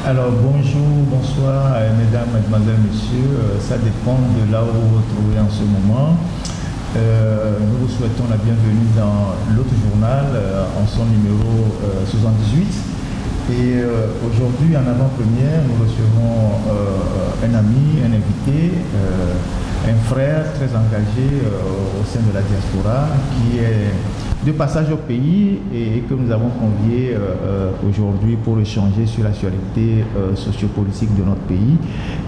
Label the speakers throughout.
Speaker 1: Alors bonjour, bonsoir, mesdames, mademoiselles, messieurs. Ça dépend de là où vous vous trouvez en ce moment. Nous vous souhaitons la bienvenue dans l'autre journal en son numéro 78. Et aujourd'hui, en avant-première, nous recevons un ami, un invité, un frère très engagé au sein de la diaspora qui est de passage au pays et que nous avons convié aujourd'hui pour échanger sur l'actualité sociopolitique de notre pays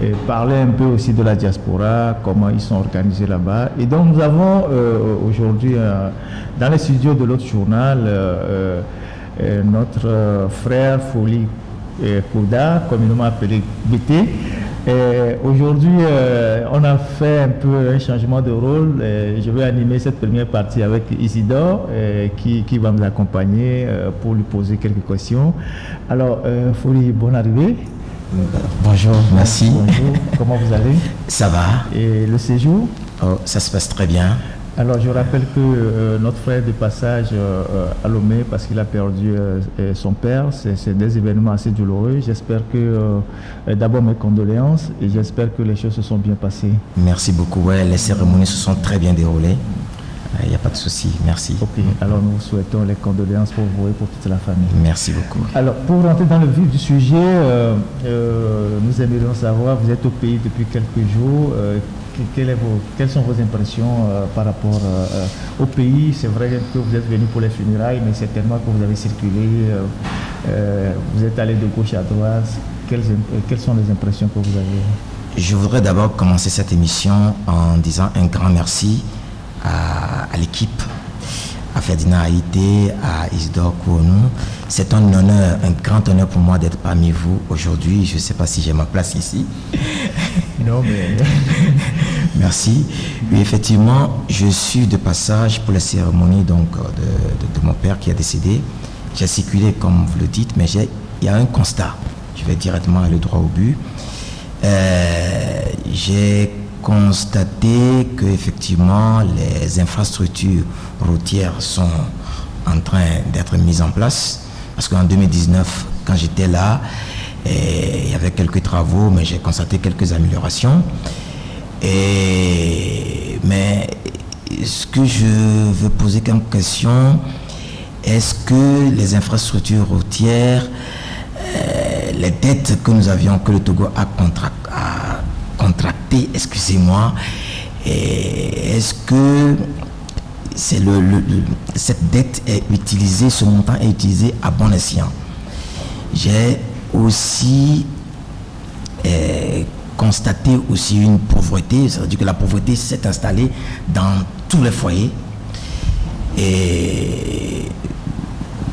Speaker 1: et parler un peu aussi de la diaspora, comment ils sont organisés là-bas. Et donc nous avons aujourd'hui dans les studios de l'autre journal notre frère Foli Kouda, communément appelé BT. Aujourd'hui, on a fait un peu un changement de rôle. Je vais animer cette première partie avec Isidore qui va nous accompagner pour lui poser quelques questions. Alors, Foli, bonne arrivée.
Speaker 2: Bonjour, merci.
Speaker 1: Bonjour, comment vous allez?
Speaker 2: Ça va.
Speaker 1: Et le séjour?
Speaker 2: Oh, ça se passe très bien.
Speaker 1: Alors, je rappelle que notre frère de passage à Lomé, parce qu'il a perdu son père, c'est des événements assez douloureux. J'espère que, d'abord mes condoléances, et j'espère que les choses se sont bien passées.
Speaker 2: Merci beaucoup. Ouais, les cérémonies se sont très bien déroulées. Il n'y a pas de souci. Merci.
Speaker 1: Ok, alors nous vous souhaitons les condoléances pour vous et pour toute la famille.
Speaker 2: Merci beaucoup.
Speaker 1: Alors, pour rentrer dans le vif du sujet, nous aimerions savoir, vous êtes au pays depuis quelques jours. Quelles sont vos impressions par rapport au pays? C'est vrai que vous êtes venu pour les funérailles, mais certainement que vous avez circulé, vous êtes allé de gauche à droite. Quelles sont les impressions que vous avez?
Speaker 2: Je voudrais d'abord commencer cette émission en disant un grand merci à l'équipe, à Ferdinand Haïté, à Isidore Kouonou. C'est un honneur, un grand honneur pour moi d'être parmi vous aujourd'hui. Je ne sais pas si j'ai ma place ici.
Speaker 1: Non, mais...
Speaker 2: Merci. Oui, effectivement, je suis de passage pour la cérémonie donc, de mon père qui est décédé. J'ai circulé, comme vous le dites, mais il y a un constat. Je vais directement aller droit au but. J'ai constaté qu'effectivement, les infrastructures routières sont en train d'être mises en place. Parce qu'en 2019, quand j'étais là, il y avait quelques travaux, mais j'ai constaté quelques améliorations. Mais ce que je veux poser comme question, est-ce que les infrastructures routières, les dettes que nous avions, que le Togo a contractées, excusez-moi, est-ce que cette dette est utilisée, ce montant est utilisé à bon escient? J'ai aussi constaté aussi une pauvreté, c'est-à-dire que la pauvreté s'est installée dans tous les foyers et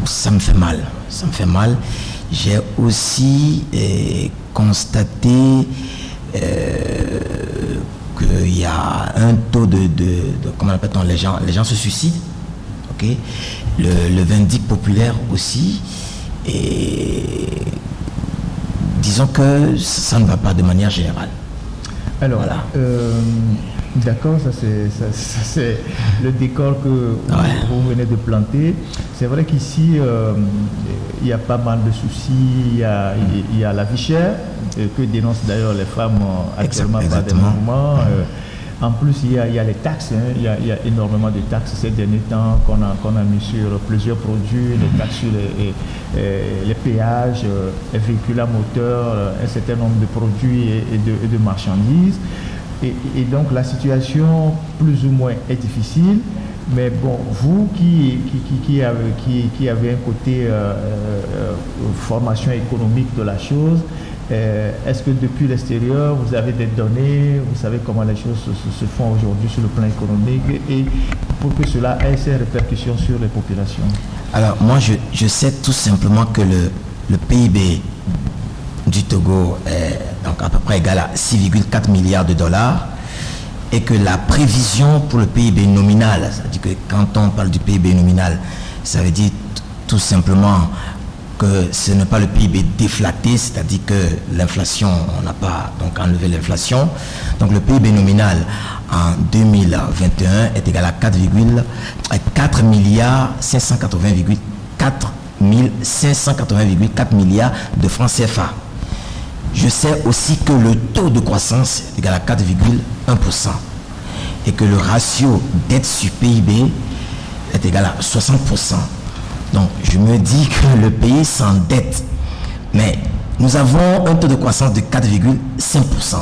Speaker 2: ça me fait mal, ça me fait mal. J'ai aussi constaté qu'il y a un taux de comment appelle-t-on, les gens se suicident, ok, le vindicte populaire aussi, et disons que ça ne va pas de manière générale.
Speaker 1: Alors,
Speaker 2: voilà.
Speaker 1: D'accord, ça c'est le décor que vous venez de planter. C'est vrai qu'ici, il y a pas mal de soucis. Il y a la vie chère, que dénoncent d'ailleurs les femmes actuellement par des mouvements. En plus, il y a les taxes. Il y a énormément de taxes ces derniers temps qu'on a mis sur plusieurs produits, les taxes sur les péages, les véhicules à moteur, un certain nombre de produits et de marchandises. Et donc la situation plus ou moins est difficile, mais bon, vous qui avez un côté formation économique de la chose, est-ce que depuis l'extérieur vous avez des données, vous savez comment les choses se font aujourd'hui sur le plan économique et pour que cela ait ses répercussions sur les populations?
Speaker 2: Alors moi je sais tout simplement que le PIB du Togo est donc à peu près égal à 6,4 milliards de dollars et que la prévision pour le PIB nominal, c'est-à-dire que quand on parle du PIB nominal, ça veut dire tout simplement que ce n'est pas le PIB déflaté, c'est-à-dire que l'inflation, on n'a pas donc enlevé l'inflation. Donc le PIB nominal en 2021 est égal à 4 milliards 580,4 milliards de francs CFA. Je sais aussi que le taux de croissance est égal à 4,1% et que le ratio dette sur PIB est égal à 60%. Donc, je me dis que le pays s'endette. Mais nous avons un taux de croissance de 4,5%.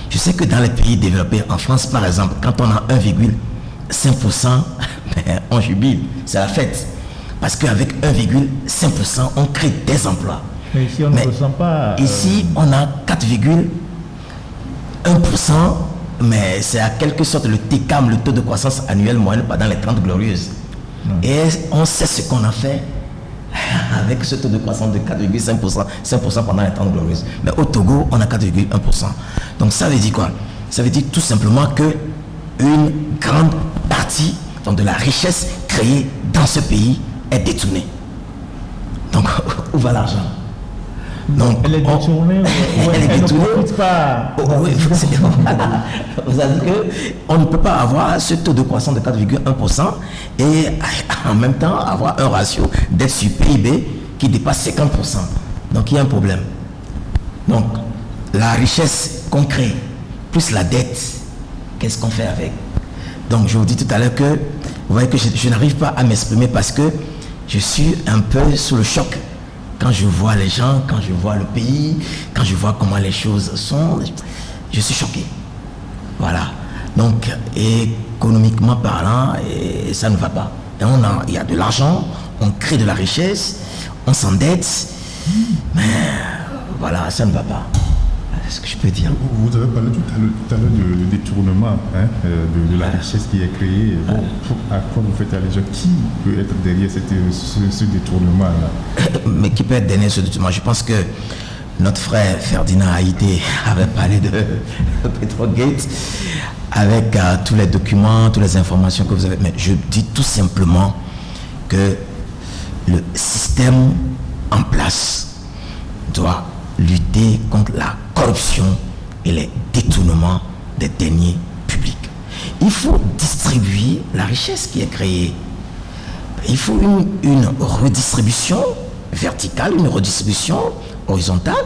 Speaker 2: Je sais que dans les pays développés, en France par exemple, quand on a 1,5%, on jubile, c'est la fête. Parce qu'avec 1,5%, on crée des emplois.
Speaker 1: Mais ici, on ne ressent pas...
Speaker 2: Ici, on a 4,1%, mais c'est à quelque sorte le TCAM, le taux de croissance annuel moyenne pendant les 30 glorieuses. Et on sait ce qu'on a fait avec ce taux de croissance de 4,5%, 5% pendant les 30 glorieuses. Mais au Togo, on a 4,1%. Donc ça veut dire quoi? Ça veut dire tout simplement que une grande partie de la richesse créée dans ce pays est détournée. Donc, où va l'argent?
Speaker 1: Donc, elle est détournée, elle ne profite pas.
Speaker 2: Oui, vous avez dit qu'on ne peut pas avoir ce taux de croissance de 4,1% et en même temps avoir un ratio dette sur PIB qui dépasse 50%. Donc il y a un problème. Donc la richesse qu'on crée plus la dette, qu'est-ce qu'on fait avec? Donc je vous dis tout à l'heure que vous voyez que je n'arrive pas à m'exprimer parce que je suis un peu sous le choc. Quand je vois les gens, quand je vois le pays, quand je vois comment les choses sont, je suis choqué. Voilà. Donc, économiquement parlant, et ça ne va pas. Et il y a de l'argent, on crée de la richesse, on s'endette, mais voilà, ça ne va pas. C'est ce que je peux dire.
Speaker 3: Vous avez parlé tout à l'heure du détournement de la richesse qui est créée. Bon, à quoi vous faites allusion? Qui peut être derrière ce détournement-là?
Speaker 2: Mais qui peut être derrière ce détournement? Je pense que notre frère Ferdinand Haïté avait parlé de Petrogate avec tous les documents, toutes les informations que vous avez. Mais je dis tout simplement que le système en place doit lutter contre la corruption et les détournements des deniers publics. Il faut distribuer la richesse qui est créée. Il faut une redistribution verticale, une redistribution horizontale,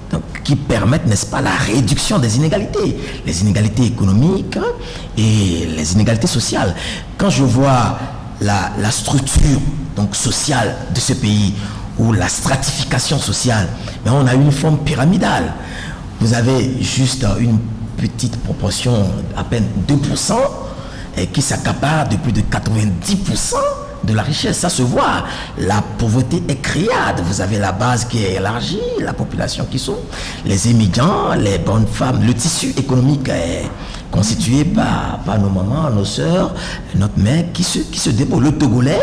Speaker 2: donc, qui permettent, n'est-ce pas, la réduction des inégalités, les inégalités économiques et les inégalités sociales. Quand je vois la structure donc, sociale de ce pays, ou la stratification sociale, mais on a une forme pyramidale. Vous avez juste une petite proportion, à peine 2%, et qui s'accapare de plus de 90% de la richesse. Ça se voit. La pauvreté est criade. Vous avez la base qui est élargie, la population qui souffre, les immigrants, les bonnes femmes. Le tissu économique est constitué par nos mamans, nos soeurs, notre mère qui se débrouille. Le Togolais,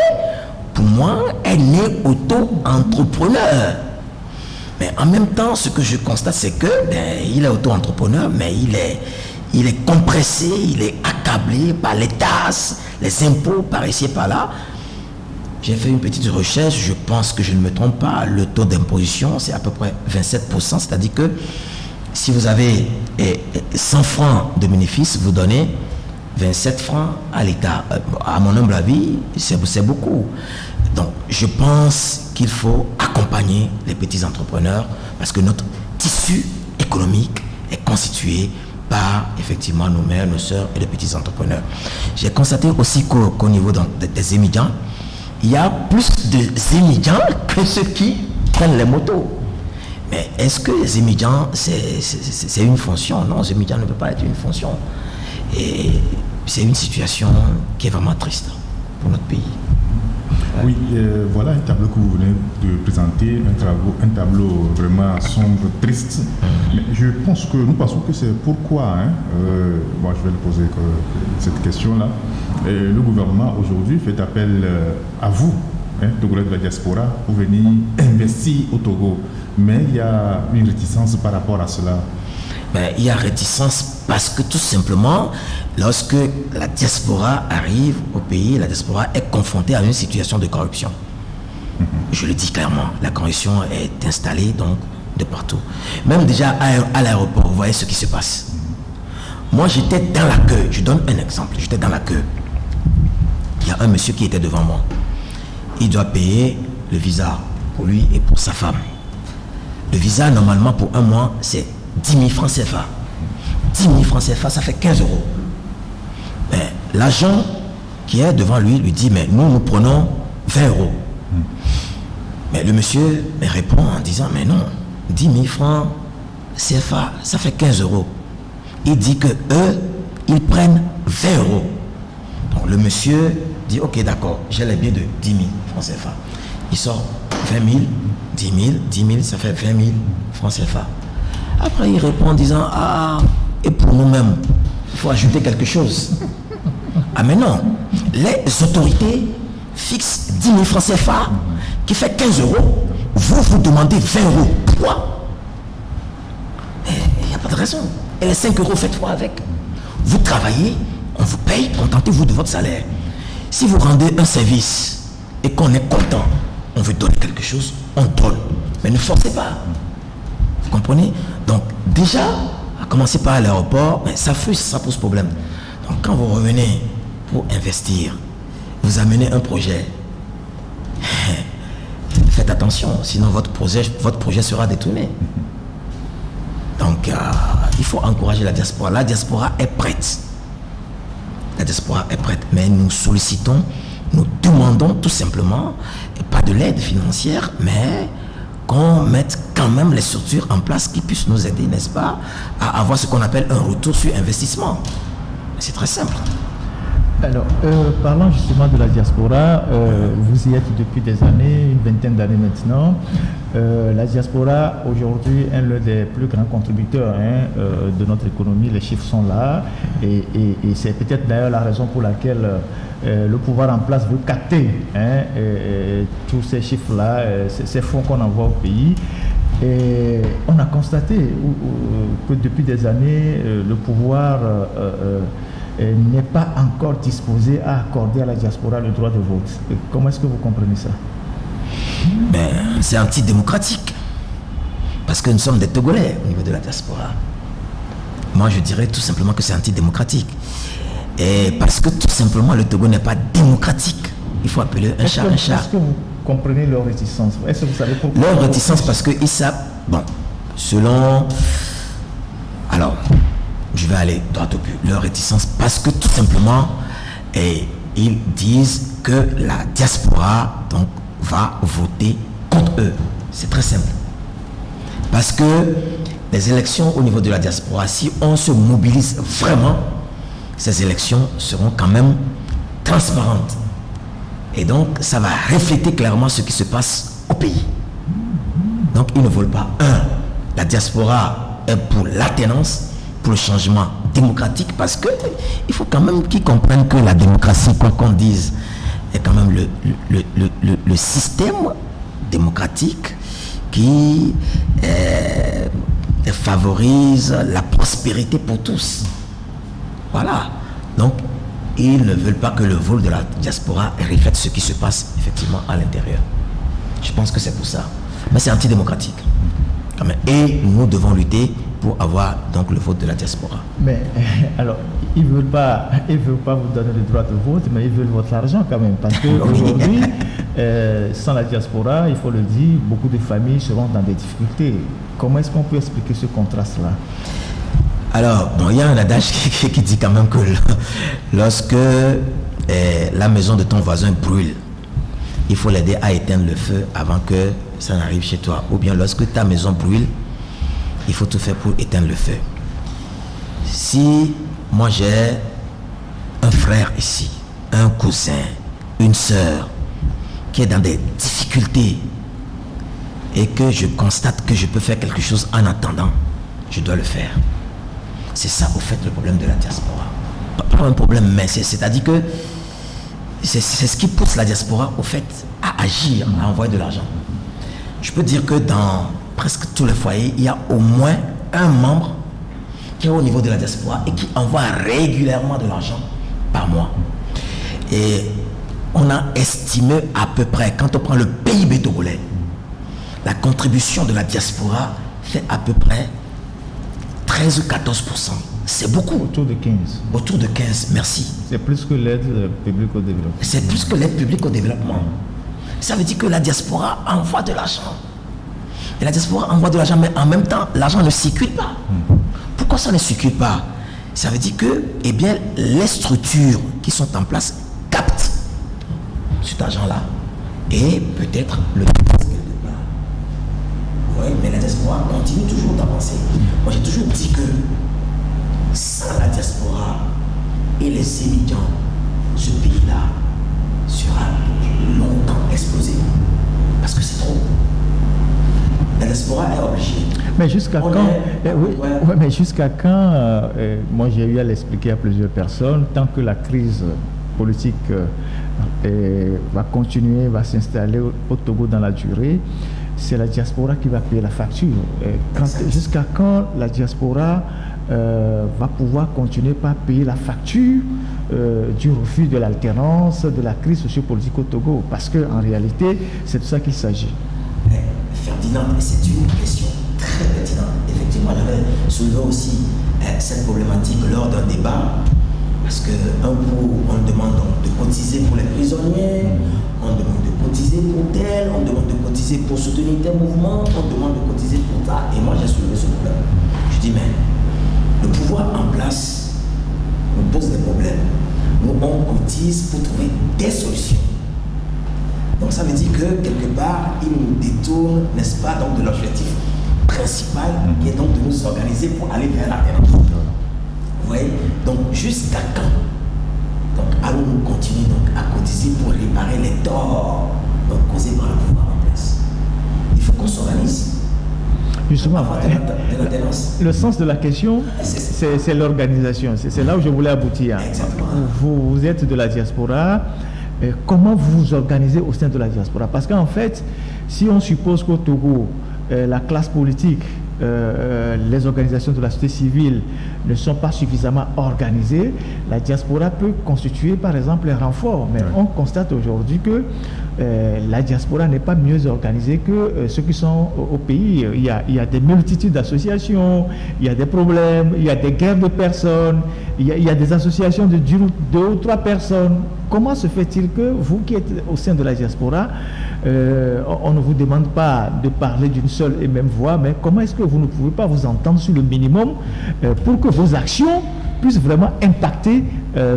Speaker 2: pour moi, est né auto-entrepreneur. Mais en même temps, ce que je constate, c'est que il est auto-entrepreneur, mais il est compressé, il est accablé par les tasses, les impôts, par ici et par là. J'ai fait une petite recherche, je pense que je ne me trompe pas, le taux d'imposition, c'est à peu près 27%, c'est-à-dire que si vous avez 100 francs de bénéfice, vous donnez 27 francs à l'État. À mon humble avis, c'est beaucoup. Donc, je pense qu'il faut accompagner les petits entrepreneurs parce que notre tissu économique est constitué par, effectivement, nos mères, nos soeurs et les petits entrepreneurs. J'ai constaté aussi qu'au niveau des immigrants, il y a plus d'immigrants que ceux qui prennent les motos. Mais est-ce que les immigrants, c'est une fonction? Non, les immigrants ne peuvent pas être une fonction. Et c'est une situation qui est vraiment triste pour notre pays.
Speaker 3: Oui, voilà un tableau que vous venez de présenter, un tableau vraiment sombre, triste. Mais nous pensons que c'est pourquoi, moi je vais le poser cette question-là, le gouvernement aujourd'hui fait appel à vous, Togolais de la diaspora, pour venir investir au Togo. Mais il y a une réticence par rapport à cela.
Speaker 2: Il y a réticence parce que tout simplement, lorsque la diaspora arrive au pays, la diaspora est confrontée à une situation de corruption. Je le dis clairement, la corruption est installée donc de partout. Même déjà à l'aéroport, vous voyez ce qui se passe. Moi, j'étais dans la queue, je donne un exemple, j'étais dans la queue. Il y a un monsieur qui était devant moi. Il doit payer le visa pour lui et pour sa femme. Le visa, normalement, pour un mois, c'est 10 000 francs CFA. 10 000 francs CFA, ça fait 15 euros. Mais l'agent qui est devant lui dit, mais nous prenons 20 euros. Mais le monsieur répond en disant, mais non, 10 000 francs CFA, ça fait 15 euros. Il dit que eux, ils prennent 20 euros. Donc le monsieur dit, ok, d'accord, j'ai les billets de 10 000 francs CFA. Il sort 20 000, 10 000, 10 000, ça fait 20 000 francs CFA. Après, il répond en disant, ah, et pour nous-mêmes, il faut ajouter quelque chose. Ah, mais non, les autorités fixent 10 000 francs CFA, qui fait 15 euros. Vous demandez 20 euros. Pourquoi? Il n'y a pas de raison. Et les 5 euros, faites quoi avec? Vous travaillez, on vous paye, contentez-vous de votre salaire. Si vous rendez un service et qu'on est content, on veut donner quelque chose, on donne. Mais ne forcez pas. Vous comprenez? Donc déjà, à commencer par l'aéroport, ça frustre, ça pose problème. Donc quand vous revenez pour investir, vous amenez un projet, faites attention, sinon votre projet sera détourné. Donc il faut encourager la diaspora. La diaspora est prête. La diaspora est prête, mais nous sollicitons, nous demandons tout simplement, pas de l'aide financière, mais qu'on mette quand même les structures en place qui puissent nous aider, n'est-ce pas, à avoir ce qu'on appelle un retour sur investissement. C'est très simple.
Speaker 1: Alors, parlant justement de la diaspora, vous y êtes depuis des années, une vingtaine d'années maintenant. La diaspora, aujourd'hui, est l'un des plus grands contributeurs de notre économie. Les chiffres sont là. Et c'est peut-être d'ailleurs la raison pour laquelle le pouvoir en place veut capter tous ces chiffres-là, ces fonds qu'on envoie au pays. Et on a constaté que depuis des années, le pouvoir n'est pas encore disposé à accorder à la diaspora le droit de vote. Comment est-ce que vous comprenez ça?
Speaker 2: C'est antidémocratique. Parce que nous sommes des Togolais au niveau de la diaspora. Moi, je dirais tout simplement que c'est antidémocratique. Et parce que tout simplement, le Togo n'est pas démocratique. Il faut appeler un chat un chat.
Speaker 1: Est-ce que vous comprenez leur réticence? Est-ce que vous savez pourquoi?
Speaker 2: Leur réticence parce qu'ils savent... Bon, selon... Alors... Je vais aller droit au but. Leur réticence parce que tout simplement, ils disent que la diaspora donc, va voter contre eux. C'est très simple. Parce que les élections au niveau de la diaspora, si on se mobilise vraiment, ces élections seront quand même transparentes. Et donc, ça va refléter clairement ce qui se passe au pays. Donc, ils ne veulent pas. La diaspora est pour l'alternance, pour le changement démocratique, parce que il faut quand même qu'ils comprennent que la démocratie, quoi qu'on dise, est quand même le système démocratique qui favorise la prospérité pour tous. Voilà. Donc, ils ne veulent pas que le vol de la diaspora reflète ce qui se passe effectivement à l'intérieur. Je pense que c'est pour ça. Mais c'est antidémocratique. Quand même. Et nous devons lutter pour avoir donc le vote de la diaspora.
Speaker 1: Mais alors, ils ne veulent pas vous donner le droit de vote, mais ils veulent votre argent quand même. Parce qu'aujourd'hui, sans la diaspora, il faut le dire, beaucoup de familles seront dans des difficultés. Comment est-ce qu'on peut expliquer ce contraste-là?
Speaker 2: Alors, bon, il y a un adage qui dit quand même que lorsque la maison de ton voisin brûle, il faut l'aider à éteindre le feu avant que ça n'arrive chez toi. Ou bien lorsque ta maison brûle, il faut tout faire pour éteindre le feu. Si moi j'ai un frère ici, un cousin, une sœur qui est dans des difficultés et que je constate que je peux faire quelque chose en attendant, je dois le faire. C'est ça au fait le problème de la diaspora. Pas un problème, mais c'est-à-dire que c'est ce qui pousse la diaspora au fait à agir, à envoyer de l'argent. Je peux dire que dans presque tous les foyers, il y a au moins un membre qui est au niveau de la diaspora et qui envoie régulièrement de l'argent par mois. Et on a estimé à peu près, quand on prend le PIB togolais, la contribution de la diaspora fait à peu près 13 ou 14%. C'est beaucoup.
Speaker 1: Autour de 15.
Speaker 2: Autour de 15, merci.
Speaker 1: C'est plus que l'aide publique au développement.
Speaker 2: C'est plus que l'aide publique au développement. Ça veut dire que la diaspora envoie de l'argent. Et la diaspora envoie de l'argent, mais en même temps, l'argent ne circule pas. Pourquoi ça ne circule pas? Ça veut dire que, eh bien, les structures qui sont en place captent cet argent-là et peut-être le dépassent quelque part. Oui, mais la diaspora continue toujours d'avancer. Moi, j'ai toujours dit que sans la diaspora et les émigrants, ce pays-là sera longtemps explosé. Parce que c'est trop. La diaspora est obligée.
Speaker 1: Mais jusqu'à quand mais jusqu'à quand moi j'ai eu à l'expliquer à plusieurs personnes, tant que la crise politique va continuer, va s'installer au Togo dans la durée, c'est la diaspora qui va payer la facture. Jusqu'à quand la diaspora va pouvoir continuer par payer la facture du refus de l'alternance, de la crise sociopolitique au Togo? Parce qu'en réalité, c'est de ça qu'il s'agit.
Speaker 2: Ferdinand, c'est une question très pertinente. Effectivement, j'avais soulevé aussi cette problématique lors d'un débat, parce qu'un coup, on demande donc de cotiser pour les prisonniers, on demande de cotiser pour tel, on demande de cotiser pour soutenir tel mouvement, on demande de cotiser pour ça. Et moi, j'ai soulevé ce problème. Je dis, mais le pouvoir en place nous pose des problèmes. Nous, on cotise pour trouver des solutions. Donc ça veut dire que quelque part, ils nous détournent, n'est-ce pas, donc de l'objectif principal, qui est donc de nous organiser pour aller vers l'alternance. Vous voyez? Donc jusqu'à quand donc allons-nous continuer donc à cotiser pour réparer les torts donc causés par le pouvoir en place? Il faut qu'on s'organise.
Speaker 1: Justement, le sens de la question, c'est l'organisation. C'est là où je voulais aboutir.
Speaker 2: Exactement.
Speaker 1: Vous êtes de la diaspora. Comment vous vous organisez au sein de la diaspora? Parce qu'en fait, si on suppose qu'au Togo, la classe politique, les organisations de la société civile ne sont pas suffisamment organisées, la diaspora peut constituer par exemple un renfort. Mais on constate aujourd'hui que la diaspora n'est pas mieux organisée que ceux qui sont au pays. Il y a des multitudes d'associations, il y a des problèmes, il y a des guerres de personnes, il y a des associations de 2 ou 3 personnes. Comment se fait-il que vous qui êtes au sein de la diaspora, on ne vous demande pas de parler d'une seule et même voix, mais comment est-ce que vous ne pouvez pas vous entendre sur le minimum pour que vos actions puissent vraiment impacter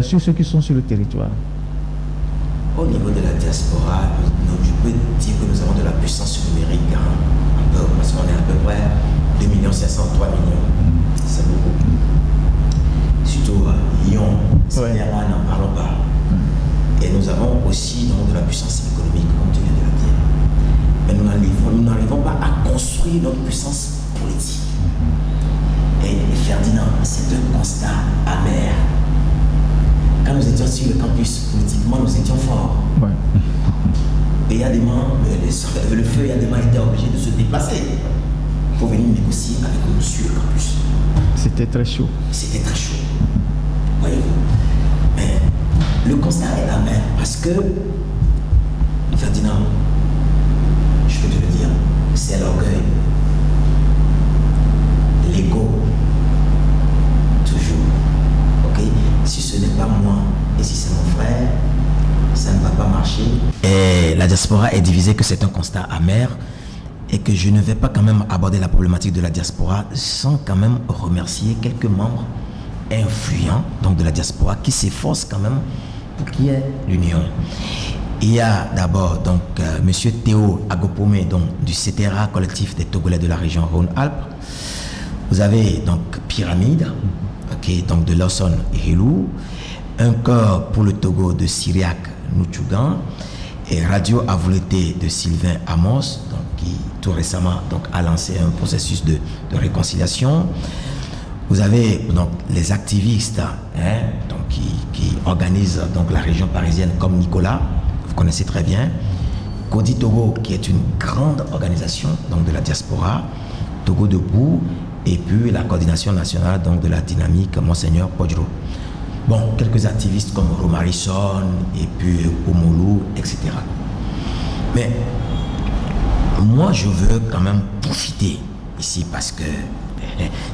Speaker 1: sur ceux qui sont sur le territoire?
Speaker 2: Au niveau de la diaspora, je peux dire que nous avons de la puissance numérique, parce qu'on est à peu près 2 500 000, 3 millions. C'est beaucoup. Surtout Lyon, Sierra, n'en parlons pas. Et nous avons aussi donc, de la puissance économique, comme tu viens de le dire. Mais nous n'arrivons pas à construire notre puissance politique. Et Ferdinand, c'est un constat amer. Quand nous étions sur le campus, politiquement, nous étions forts.
Speaker 1: Ouais.
Speaker 2: Et il y a des membres, le feu, il y a des membres qui étaient obligés de se déplacer pour venir négocier avec nous sur le campus.
Speaker 1: C'était très chaud.
Speaker 2: C'était très chaud. Voyez-vous. Mais le constat est amer parce que, Ferdinand, je peux te le dire, c'est l'orgueil, l'ego, toujours. Ok? Si ce n'est pas moi et si c'est mon frère, ça ne va pas marcher. Et la diaspora est divisée, que c'est un constat amer et que je ne vais pas quand même aborder la problématique de la diaspora sans quand même remercier quelques membres influents donc de la diaspora qui s'efforcent quand même pour qu'il y ait l'union. Il y a d'abord donc monsieur Théo Agopome donc du CTRA, collectif des Togolais de la région Rhône-Alpes. Vous avez donc Pyramide, okay, donc de Lawson Hilou, un corps pour le Togo de Syriac Noutchougan et Radio Avouleté de Sylvain Amos, donc, qui tout récemment donc, a lancé un processus de réconciliation. Vous avez donc les activistes donc, qui organisent donc, la région parisienne comme Nicolas, vous connaissez très bien, Cody Togo qui est une grande organisation donc, de la diaspora, Togo Debout, et puis la coordination nationale donc, de la dynamique Monseigneur Podjro. Bon, quelques activistes comme Romarison et puis Omolu, etc. Mais moi, je veux quand même profiter ici parce que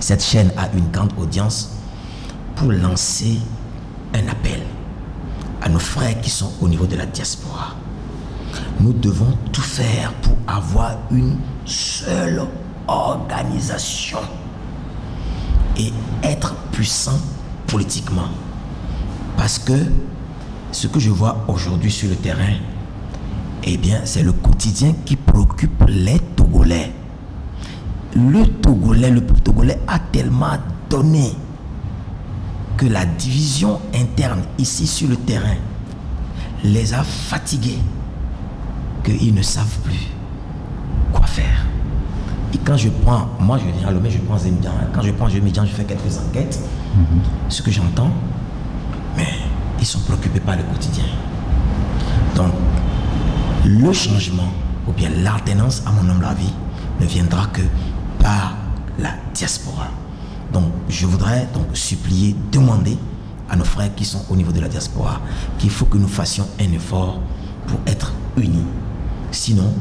Speaker 2: cette chaîne a une grande audience pour lancer un appel à nos frères qui sont au niveau de la diaspora. Nous devons tout faire pour avoir une seule organisation et être puissant politiquement. Parce que ce que je vois aujourd'hui sur le terrain, eh bien, c'est le quotidien qui préoccupe les Togolais. Le peuple togolais a tellement donné que la division interne ici sur le terrain les a fatigués, qu'ils ne savent plus quoi faire. Et quand je prends, moi je viens à Lomé, je prends Zembia, quand je prends Zembia, je fais quelques enquêtes, ce que j'entends, mais ils sont préoccupés par le quotidien. Donc, le changement, ou bien l'alternance, à mon humble avis, ne viendra que par la diaspora. Donc, je voudrais donc supplier, demander à nos frères qui sont au niveau de la diaspora qu'il faut que nous fassions un effort pour être unis. Sinon,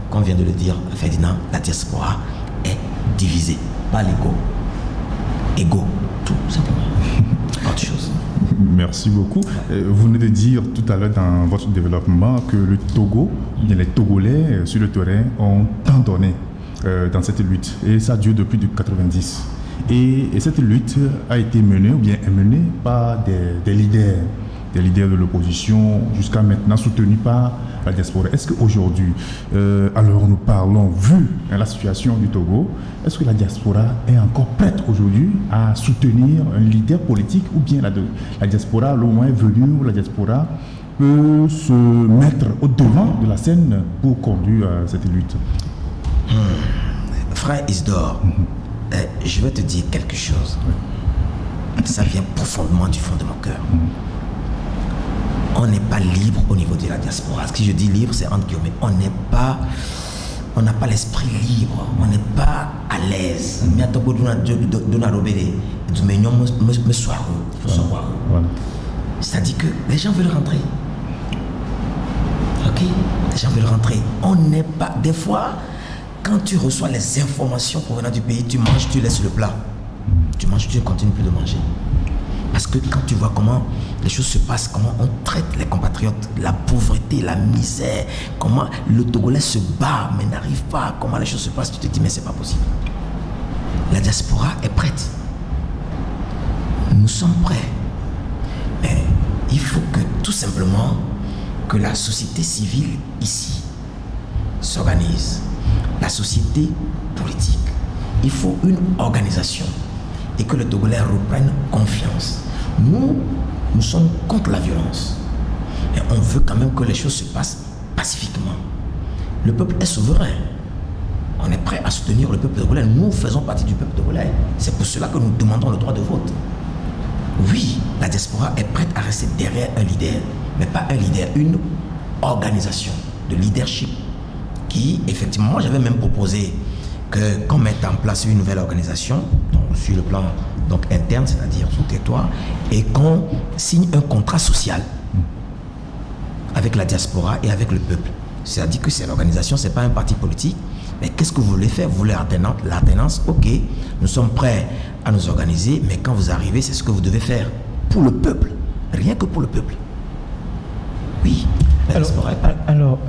Speaker 2: comme vient de le dire Ferdinand, la diaspora est divisée par l'ego. Ego, tout simplement. Autre chose.
Speaker 3: Merci beaucoup. Vous venez de dire tout à l'heure dans votre développement que le Togo, bien les Togolais sur le terrain ont tant donné dans cette lutte. Et ça dure depuis 90. Et cette lutte a été menée ou bien est menée par des leaders de l'opposition jusqu'à maintenant soutenus par la diaspora. Est-ce qu'aujourd'hui, alors nous parlons, vu la situation du Togo, est-ce que la diaspora est encore prête aujourd'hui à soutenir un leader politique ou bien la diaspora, le moment est venu où la diaspora peut se mettre au devant de la scène pour conduire cette lutte?
Speaker 2: Frère Isidore, je vais te dire quelque chose. Ça vient profondément du fond de mon cœur. On n'est pas libre au niveau de la diaspora. Ce que je dis libre, c'est entre guillemets. On n'a pas l'esprit libre. On n'est pas à l'aise. C'est-à-dire que les gens veulent rentrer. Ok? Les gens veulent rentrer. On n'est pas... Des fois, quand tu reçois les informations provenant du pays, tu manges, tu laisses le plat. Tu manges, tu ne continues plus de manger. Parce que quand tu vois comment les choses se passent, comment on traite les compatriotes, la pauvreté, la misère, comment le Togolais se bat mais n'arrive pas, comment les choses se passent, tu te dis mais c'est pas possible. La diaspora est prête. Nous sommes prêts. Mais il faut que tout simplement que la société civile ici s'organise. La société politique. Il faut une organisation. Et que le Togolais reprenne confiance. Nous sommes contre la violence. Et on veut quand même que les choses se passent pacifiquement. Le peuple est souverain. On est prêt à soutenir le peuple togolais. Nous faisons partie du peuple togolais. C'est pour cela que nous demandons le droit de vote. Oui, la diaspora est prête à rester derrière un leader, mais pas un leader, une organisation de leadership qui, effectivement, moi j'avais même proposé qu'on mette en place une nouvelle organisation donc, sur le plan donc, interne, c'est-à-dire sur le territoire, et qu'on signe un contrat social avec la diaspora et avec le peuple. C'est-à-dire que c'est l'organisation, ce n'est pas un parti politique, mais qu'est-ce que vous voulez faire? Vous voulez l'alternance? Ok, nous sommes prêts à nous organiser, mais quand vous arrivez, c'est ce que vous devez faire pour le peuple, rien que pour le peuple. Oui, la diaspora est prête.
Speaker 1: Alors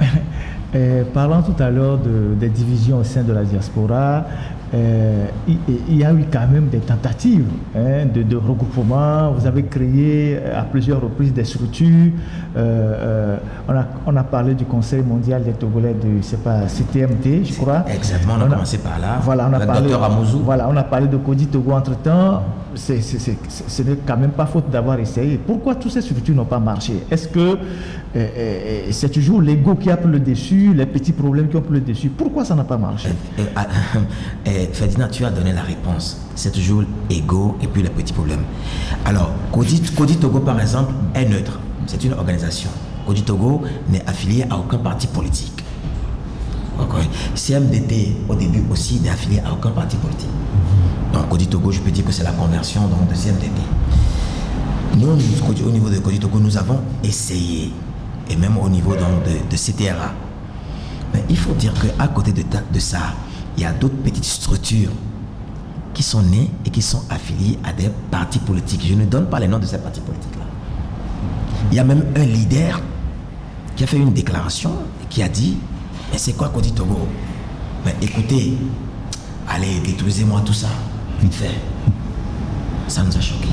Speaker 1: parlant tout à l'heure des divisions au sein de la diaspora, il y a eu quand même des tentatives de regroupement. Vous avez créé à plusieurs reprises des structures. On a parlé du Conseil mondial des Togolais de CTMT, je crois.
Speaker 2: Exactement, on a commencé par là.
Speaker 1: Voilà, on a parlé de Codi Togo entre-temps. Ce n'est quand même pas faute d'avoir essayé. Pourquoi toutes ces structures n'ont pas marché? Est-ce que c'est toujours l'ego qui a pris le dessus, les petits problèmes qui ont pris le dessus? Pourquoi ça n'a pas marché?
Speaker 2: Ferdinand, tu as donné la réponse. C'est toujours l'ego et puis les petits problèmes. Alors, Codi Togo, par exemple, est neutre. C'est une organisation. Codi Togo n'est affilié à aucun parti politique. Okay. CMDT, au début aussi, n'est affilié à aucun parti politique. Donc, Codi Togo, je peux dire que c'est la conversion donc, de CMDT. Nous, au niveau de Codi Togo, nous avons essayé, et même au niveau donc, de CTRA. Mais il faut dire qu'à côté de ça, il y a d'autres petites structures qui sont nées et qui sont affiliées à des partis politiques. Je ne donne pas les noms de ces partis politiques-là. Il y a même un leader qui a fait une déclaration et qui a dit, mais c'est quoi Kodi Togo? Mais écoutez, allez, détruisez-moi tout ça, vite fait. Ça nous a choqués.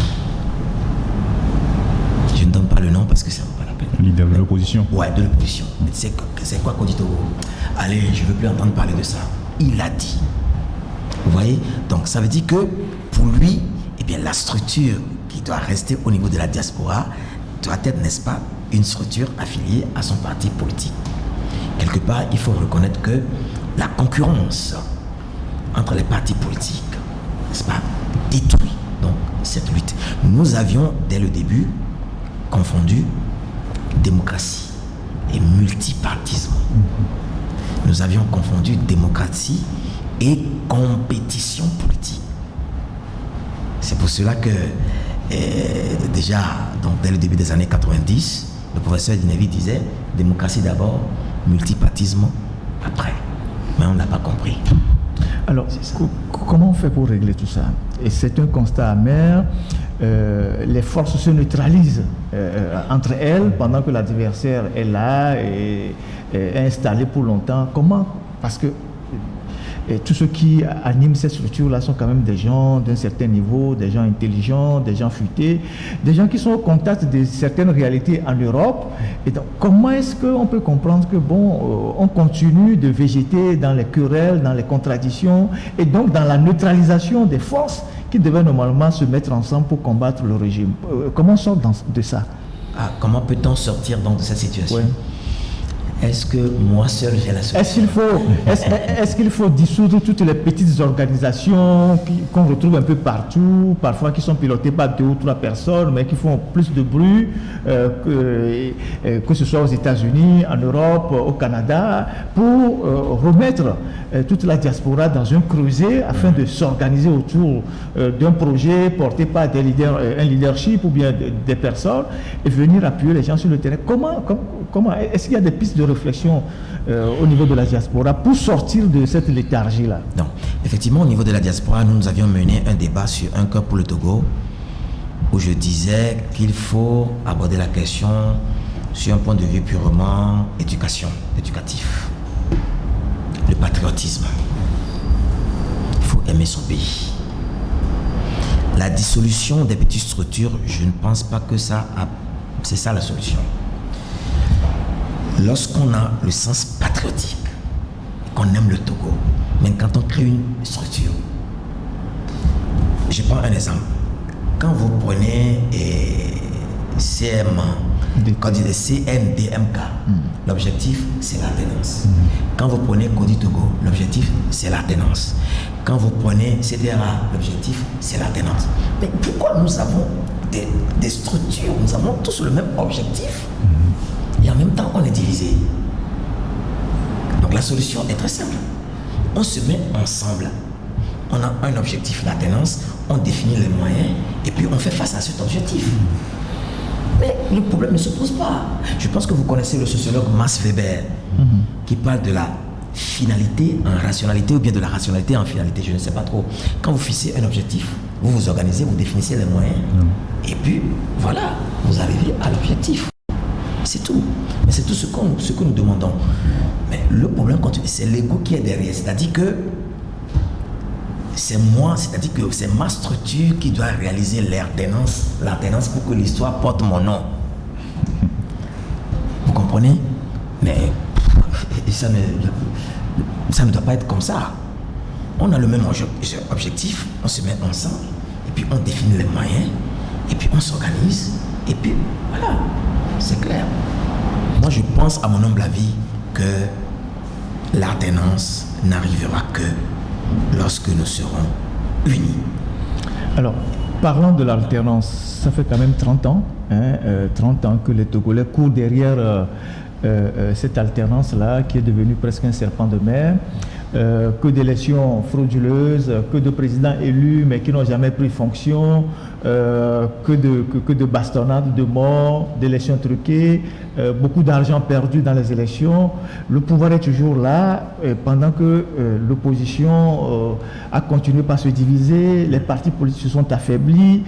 Speaker 2: Je ne donne pas le nom parce que ça ne vaut pas la peine.
Speaker 3: Leader de l'opposition.
Speaker 2: Ouais, de l'opposition. Mais c'est quoi Kodi Togo? Allez, je ne veux plus entendre parler de ça. Il l'a dit. Vous voyez? Donc ça veut dire que pour lui, eh bien, la structure qui doit rester au niveau de la diaspora doit être, n'est-ce pas, une structure affiliée à son parti politique. Quelque part, il faut reconnaître que la concurrence entre les partis politiques, n'est-ce pas, détruit donc cette lutte. Nous avions, dès le début, confondu démocratie et multipartisme. Nous avions confondu démocratie et compétition politique. C'est pour cela que déjà, donc, dès le début des années 90, le professeur Dinevi disait démocratie d'abord, multipartisme après. Mais on n'a pas compris.
Speaker 1: Alors, comment on fait pour régler tout ça? Et c'est un constat amer. Les forces se neutralisent entre elles pendant que l'adversaire est là et est installé pour longtemps. Comment? Parce que tous ceux qui animent cette structure-là sont quand même des gens d'un certain niveau, des gens intelligents, des gens futés, des gens qui sont au contact de certaines réalités en Europe. Et donc, comment est-ce qu'on peut comprendre que, bon, on continue de végéter dans les querelles, dans les contradictions, et donc dans la neutralisation des forces qui devaient normalement se mettre ensemble pour combattre le régime? Comment on sort de ça?
Speaker 2: Comment peut-on sortir donc de cette situation?
Speaker 1: Ouais.
Speaker 2: Est-ce que moi seul j'ai la solution?
Speaker 1: Est-ce qu'il faut dissoudre toutes les petites organisations qu'on retrouve un peu partout, parfois qui sont pilotées par 2 ou 3 personnes, mais qui font plus de bruit, que ce soit aux États-Unis, en Europe, au Canada, pour remettre toute la diaspora dans un creuset afin de s'organiser autour d'un projet porté par des leaders, un leadership ou bien des personnes, et venir appuyer les gens sur le terrain? Comment est-ce qu'il y a des pistes de réflexion au niveau de la diaspora pour sortir de cette léthargie-là?
Speaker 2: Non. Effectivement, au niveau de la diaspora, nous avions mené un débat sur Un cœur pour le Togo, où je disais qu'il faut aborder la question sur un point de vue purement éducatif. Le patriotisme. Il faut aimer son pays. La dissolution des petites structures, je ne pense pas que c'est ça la solution. Lorsqu'on a le sens patriotique, qu'on aime le Togo, mais quand on crée une structure, je prends un exemple. Quand vous prenez CNDMK, l'objectif c'est l'alternance. Quand vous prenez Kodi Togo, l'objectif c'est l'alternance. Quand vous prenez CDRA, l'objectif c'est l'alternance. Mais pourquoi nous avons des structures, nous avons tous le même objectif? Et en même temps, on est divisé. Donc la solution est très simple. On se met ensemble. On a un objectif d'alternance, on définit les moyens et puis on fait face à cet objectif. Mais le problème ne se pose pas. Je pense que vous connaissez le sociologue Max Weber qui parle de la finalité en rationalité ou bien de la rationalité en finalité, je ne sais pas trop. Quand vous fixez un objectif, vous vous organisez, vous définissez les moyens et puis voilà, vous arrivez à l'objectif. C'est tout. Mais c'est tout ce que nous demandons. Mais le problème, c'est l'ego qui est derrière. C'est-à-dire que c'est moi, c'est-à-dire que c'est ma structure qui doit réaliser l'alternance pour que l'histoire porte mon nom. Vous comprenez? Mais ça ne doit pas être comme ça. On a le même objectif, on se met ensemble, et puis on définit les moyens, et puis on s'organise, et puis voilà. C'est clair. Moi, je pense, à mon humble avis, que l'alternance n'arrivera que lorsque nous serons unis.
Speaker 1: Alors, parlant de l'alternance, ça fait quand même 30 ans, 30 ans que les Togolais courent derrière cette alternance-là, qui est devenue presque un serpent de mer, que d'élections frauduleuses, que de présidents élus, mais qui n'ont jamais pris fonction, que de bastonnades, de morts, d'élections truquées, beaucoup d'argent perdu dans les élections. Le pouvoir est toujours là, pendant que l'opposition a continué par se diviser, les partis politiques se sont affaiblis.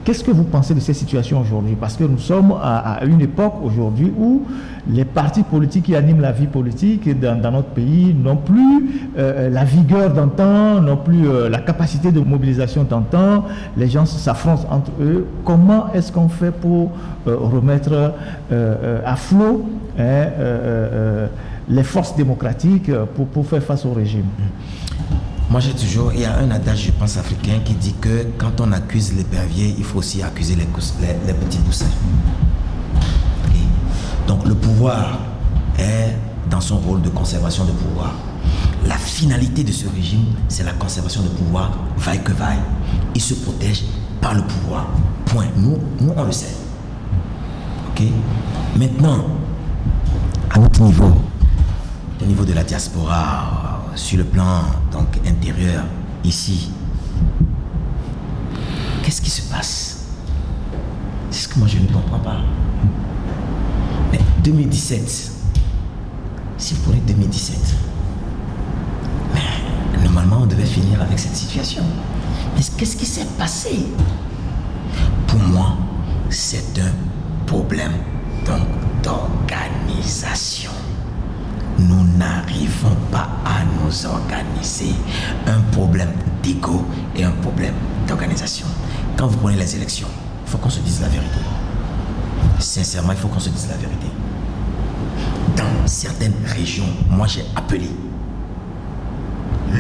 Speaker 1: Qu'est-ce que vous pensez de cette situation aujourd'hui? Parce que nous sommes à une époque aujourd'hui où les partis politiques qui animent la vie politique dans notre pays n'ont plus la vigueur d'antan, n'ont plus la capacité de mobilisation d'antan. Les gens s'affrontent entre eux. Comment est-ce qu'on fait pour remettre à flot les forces démocratiques pour faire face au régime?
Speaker 2: Moi, il y a un adage, je pense, africain qui dit que quand on accuse l'épervier, il faut aussi accuser les petits poussins. Okay. Donc, le pouvoir est dans son rôle de conservation de pouvoir. La finalité de ce régime, c'est la conservation de pouvoir, vaille que vaille. Il se protège par le pouvoir. Point. Nous on le sait. Ok. Maintenant, à notre niveau, au niveau de la diaspora, sur le plan donc intérieur, ici, qu'est-ce qui se passe? C'est ce que moi je ne comprends pas. Mais 2017, si vous prenez 2017, mais normalement on devait finir avec cette situation. Mais qu'est-ce qui s'est passé? Pour moi, c'est un problème donc d'organisation. Nous n'arrivons pas à nous organiser. Un problème d'ego et un problème d'organisation. Quand vous prenez les élections, il faut qu'on se dise la vérité. Sincèrement, il faut qu'on se dise la vérité. Dans certaines régions, moi j'ai appelé.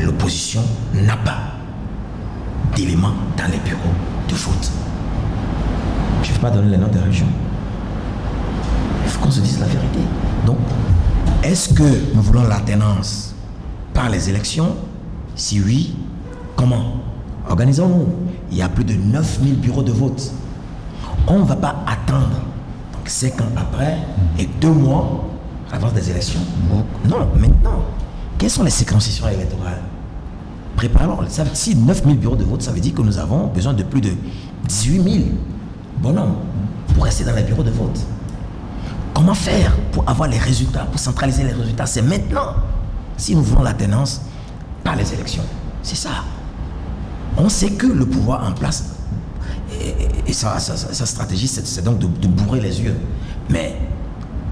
Speaker 2: L'opposition n'a pas d'éléments dans les bureaux de vote. Je ne vais pas donner les noms des régions. Il faut qu'on se dise la vérité. Donc, est-ce que nous voulons l'alternance par les élections? Si oui, comment? Organisons-nous. Il y a plus de 9000 bureaux de vote. On ne va pas attendre donc 5 ans après et 2 mois avant des élections. Non, maintenant. Quelles sont les circonscriptions électorales? Préparons. Si 9000 bureaux de vote, ça veut dire que nous avons besoin de plus de 18 000 bonhommes pour rester dans les bureaux de vote. Comment faire pour avoir les résultats, pour centraliser les résultats? C'est maintenant. Si nous voulons l'alternance par les élections. C'est ça. On sait que le pouvoir en place, et sa stratégie, c'est donc de bourrer les yeux. Mais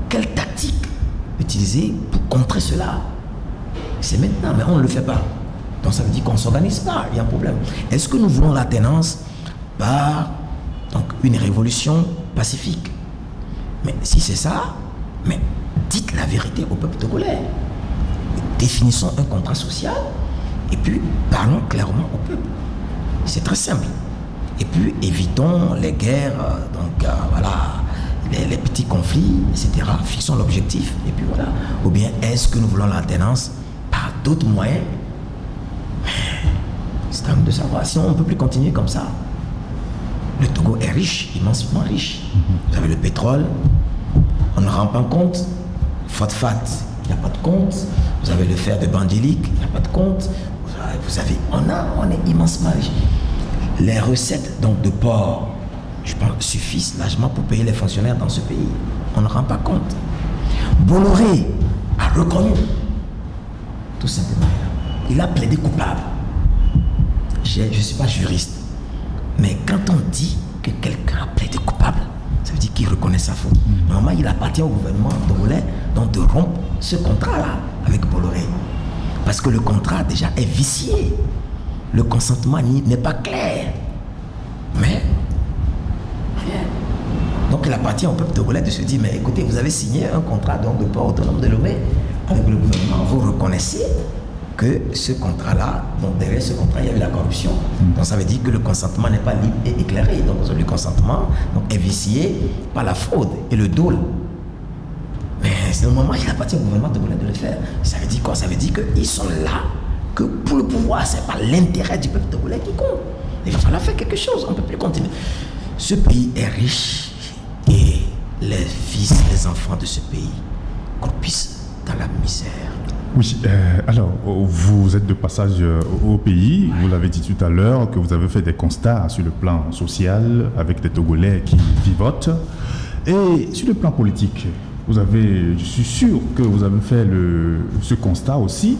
Speaker 2: quelle tactique utiliser pour contrer cela? C'est maintenant, mais on ne le fait pas. Donc ça veut dire qu'on ne s'organise pas, il y a un problème. Est-ce que nous voulons l'alternance par donc, une révolution pacifique? Mais si c'est ça, mais dites la vérité au peuple togolais. Définissons un contrat social et puis parlons clairement au peuple. C'est très simple. Et puis évitons les guerres, voilà, les petits conflits, etc. Fixons l'objectif et puis voilà. Ou bien est-ce que nous voulons l'alternance par d'autres moyens? C'est à nous de savoir. Sinon on ne peut plus continuer comme ça. Le Togo est riche, immensément riche. Vous avez le pétrole, on ne rend pas compte. Phosphate, il n'y a pas de compte. Vous avez le fer de Bandélique, il n'y a pas de compte. On est immensement riche. Les recettes donc de porc, je pense, suffisent largement pour payer les fonctionnaires dans ce pays. On ne rend pas compte. Bolloré a reconnu, tout simplement. Il a plaidé coupable. Je ne suis pas juriste. Mais quand on dit que quelqu'un a plaidé coupable, ça veut dire qu'il reconnaît sa faute. Normalement, il appartient au gouvernement togolais donc de rompre ce contrat-là avec Bolloré. Parce que le contrat déjà est vicié. Le consentement n'est pas clair. Mais, donc il appartient au peuple togolais de se dire, mais écoutez, vous avez signé un contrat donc, de port autonome de Lomé avec le gouvernement. Vous reconnaissez que ce contrat-là, donc derrière ce contrat, il y a eu la corruption. Donc ça veut dire que le consentement n'est pas libre et éclairé. Donc le consentement donc, est vicié par la fraude et le dôle. Mais c'est le moment il appartient au gouvernement togolais de le faire. Ça veut dire quoi? Ça veut dire qu'ils sont là, que pour le pouvoir, c'est pas l'intérêt du peuple togolais qui compte. Il va falloir faire quelque chose, on ne peut plus continuer. Ce pays est riche et les fils, les enfants de ce pays croupissent dans la misère.
Speaker 3: Oui, alors vous êtes de passage au pays, vous l'avez dit tout à l'heure, que vous avez fait des constats sur le plan social avec des Togolais qui vivotent. Et sur le plan politique, je suis sûr que vous avez fait ce constat aussi,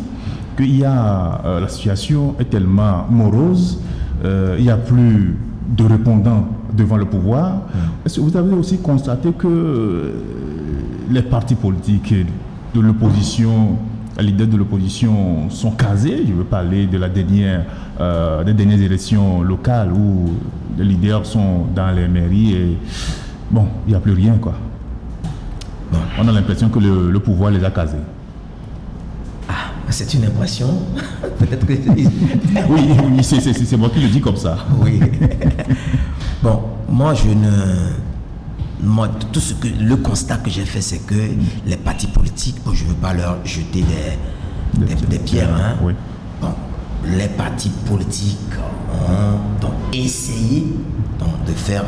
Speaker 3: qu'il y a, la situation est tellement morose, il n'y a plus de répondants devant le pouvoir. Est-ce que vous avez aussi constaté que les partis politiques de l'opposition, les leaders de l'opposition sont casés? Je veux parler de des dernières élections locales où les leaders sont dans les mairies et bon, il n'y a plus rien, quoi. Bon, on a l'impression que le pouvoir les a casés.
Speaker 2: Ah, c'est une impression. Peut-être que...
Speaker 3: oui, c'est moi qui le dis comme ça.
Speaker 2: Oui. Bon, moi, le constat que j'ai fait, c'est que les partis politiques, bon, je ne veux pas leur jeter des pierres. Hein.
Speaker 3: Oui.
Speaker 2: Bon, les partis politiques ont donc essayé de faire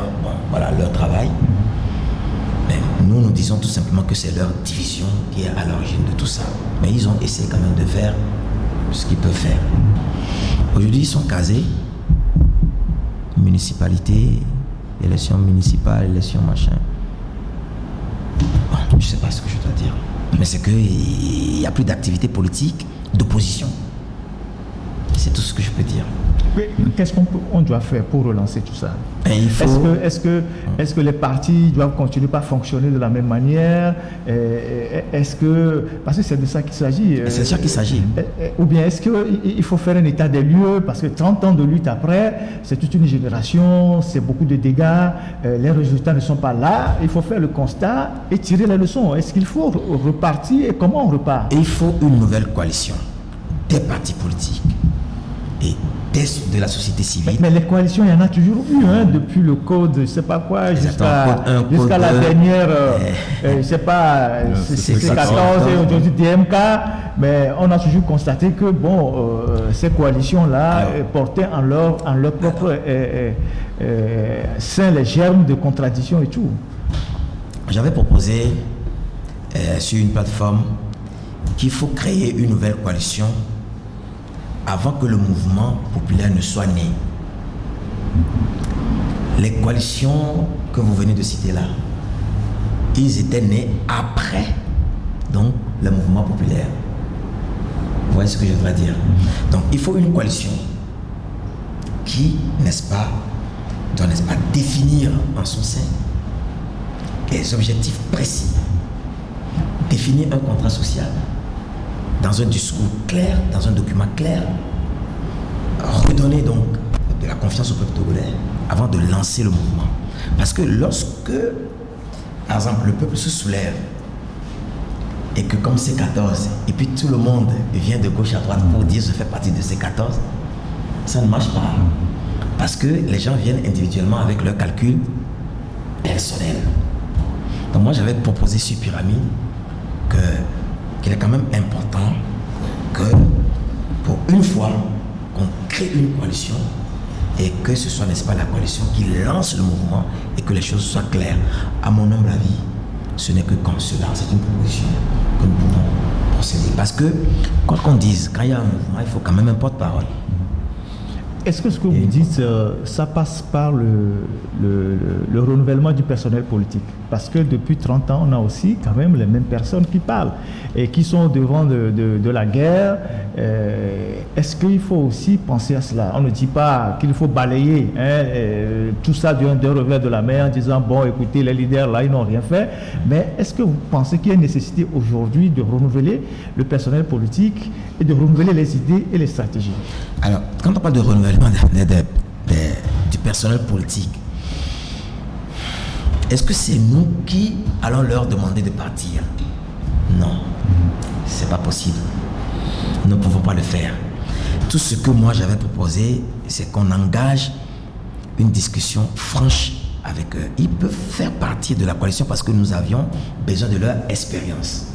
Speaker 2: leur travail. Mais nous disons tout simplement que c'est leur division qui est à l'origine de tout ça. Mais ils ont essayé quand même de faire ce qu'ils peuvent faire. Aujourd'hui, ils sont casés. Municipalité, élections municipales, élections machin. Bon, je ne sais pas ce que je dois dire. Mais c'est qu'il n'y a plus d'activité politique, d'opposition. C'est tout ce que je peux dire.
Speaker 1: Mais qu'est-ce qu'on doit faire pour relancer tout ça? Est-ce que les partis doivent continuer à fonctionner de la même manière? Parce que c'est de ça qu'il s'agit.
Speaker 2: C'est de ça qu'il s'agit.
Speaker 1: Ou bien est-ce qu'il faut faire un état des lieux? Parce que 30 ans de lutte après, c'est toute une génération, c'est beaucoup de dégâts, les résultats ne sont pas là. Il faut faire le constat et tirer les leçons. Est-ce qu'il faut repartir et comment on repart?
Speaker 2: Il faut une nouvelle coalition des partis politiques et de la société civile.
Speaker 1: Mais les coalitions, il y en a toujours eu, hein, depuis le code, je ne sais pas quoi, jusqu'à la dernière, je ne sais pas, c'est 14 et aujourd'hui DMK, mais on a toujours constaté que, ces coalitions-là portaient en leur propre sein les germes de contradiction et tout.
Speaker 2: J'avais proposé sur une plateforme qu'il faut créer une nouvelle coalition avant que le mouvement populaire ne soit né. Les coalitions que vous venez de citer là, ils étaient nés après donc le mouvement populaire. Vous voyez ce que je voudrais dire? Donc il faut une coalition qui, doit définir en son sein des objectifs précis, définir un contrat social, dans un discours clair, dans un document clair, redonner donc de la confiance au peuple togolais avant de lancer le mouvement. Parce que lorsque, par exemple, le peuple se soulève et que comme c'est 14, et puis tout le monde vient de gauche à droite pour dire je fais partie de ces 14, ça ne marche pas. Parce que les gens viennent individuellement avec leurs calculs personnels. Donc moi j'avais proposé sur Pyramide qu'il est quand même important que pour une fois qu'on crée une coalition et que ce soit, n'est-ce pas, la coalition qui lance le mouvement et que les choses soient claires. À mon humble avis, ce n'est que comme cela, c'est une proposition que nous pouvons procéder. Parce que, quoi qu'on dise, quand il y a un mouvement, il faut quand même un porte-parole.
Speaker 1: Est-ce que ce que vous dites, ça passe par le renouvellement du personnel politique? Parce que depuis 30 ans, on a aussi quand même les mêmes personnes qui parlent et qui sont devant de la guerre. Est-ce qu'il faut aussi penser à cela? On ne dit pas qu'il faut balayer tout ça d'un revers de la main en disant, bon, écoutez, les leaders là, ils n'ont rien fait. Mais est-ce que vous pensez qu'il y a une nécessité aujourd'hui de renouveler le personnel politique et de renouveler les idées et les stratégies?
Speaker 2: Alors, quand on parle de renouvellement du personnel politique, est-ce que c'est nous qui allons leur demander de partir? Non, c'est pas possible. Nous ne pouvons pas le faire. Tout ce que moi j'avais proposé, c'est qu'on engage une discussion franche avec eux. Ils peuvent faire partie de la coalition parce que nous avions besoin de leur expérience.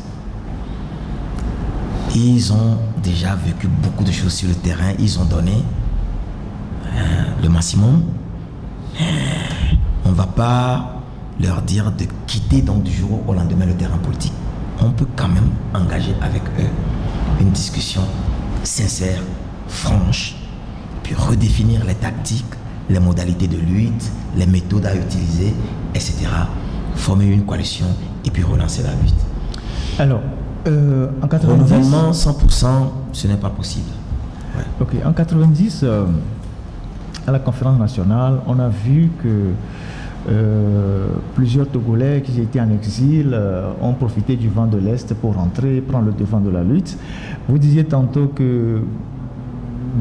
Speaker 2: Ils ont déjà vécu beaucoup de choses sur le terrain. Ils ont donné le maximum. On ne va pas leur dire de quitter donc du jour au lendemain le terrain politique. On peut quand même engager avec eux une discussion sincère, franche, puis redéfinir les tactiques, les modalités de lutte, les méthodes à utiliser, etc. Former une coalition et puis relancer la lutte.
Speaker 1: Alors, en 90...
Speaker 2: Renouvellement 100%, ce n'est pas possible. Ouais.
Speaker 1: Ok, en 90, à la conférence nationale, on a vu que plusieurs Togolais qui étaient en exil ont profité du vent de l'Est pour rentrer, prendre le devant de la lutte. Vous disiez tantôt que